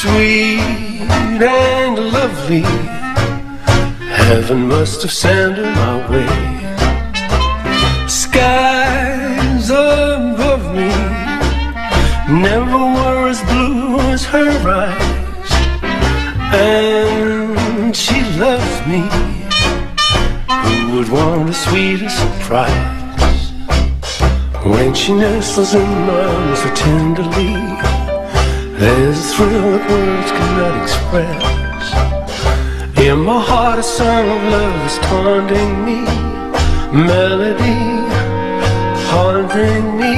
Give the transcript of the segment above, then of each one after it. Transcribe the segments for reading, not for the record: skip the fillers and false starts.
sweet and lovely. Heaven must have sent her my way. Skies above me never were as blue as her eyes, and she loves me. Who would want a sweeter surprise? When she nestles in my arms so tenderly, there's a thrill that words cannot express. In my heart a song of love is taunting me, melody haunting me.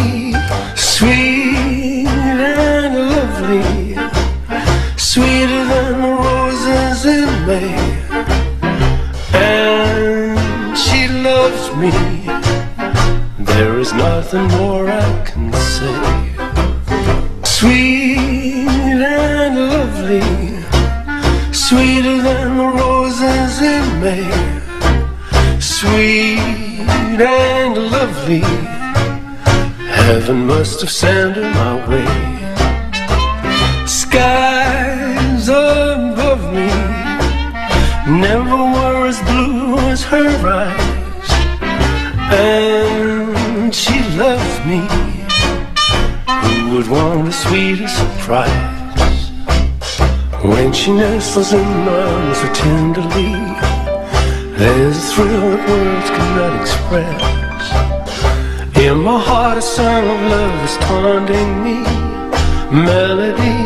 Sweet and lovely, sweeter than the roses in May. And she loves me, there is nothing more I can say. Sweet and lovely, sweeter than the roses in May. Sweet and lovely, heaven must have sent her my way. Skies above me never were as blue as her eyes, and she loves me. Who would want a sweeter surprise? When she nestles in my arms so tenderly, there's a thrill that words cannot express. In my heart a song of love is taunting me, melody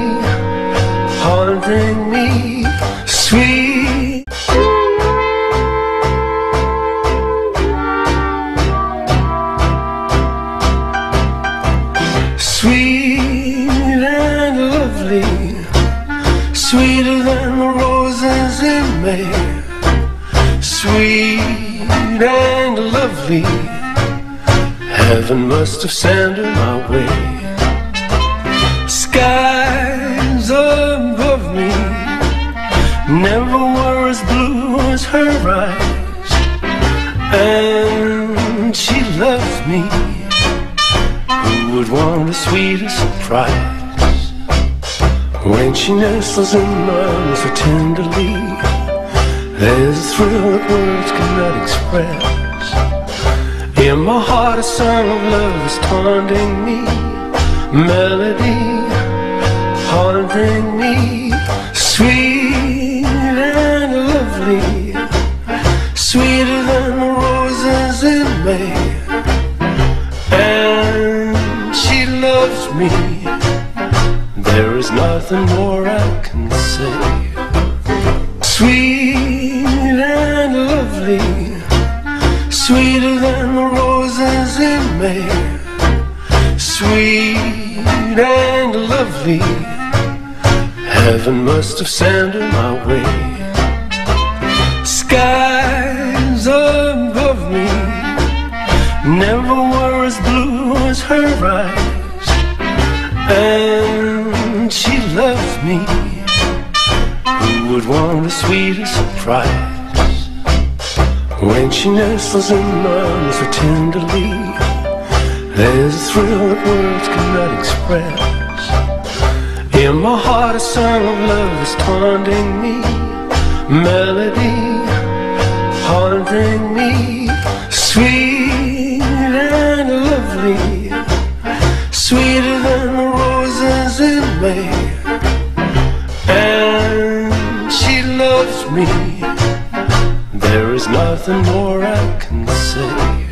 haunting me. Sweet sweet and lovely, sweeter than the roses in May. Sweet and lovely, heaven must have sent her my way. Skies above me never were as blue as her eyes, and she loves me. Who would want a sweeter surprise? When she nestles in my arms so tenderly, there's a thrill that words cannot express. In my heart a song of love is taunting me, melody haunting me. Sweet and lovely, sweeter than the roses in May. And she loves me, there is nothing more I can say. Sweet and lovely, sweeter than the roses in May. Sweet and lovely, heaven must have sent her my way. Skies above me never were as blue as her eyes, and she loves me. Who would want a sweeter surprise? When she nestles in my arms so tenderly, there's a thrill that words cannot express. In my heart a song of love is taunting me, melody haunting me. Sweet and lovely, sweeter than the roses in May. And she loves me, there is nothing more I can say.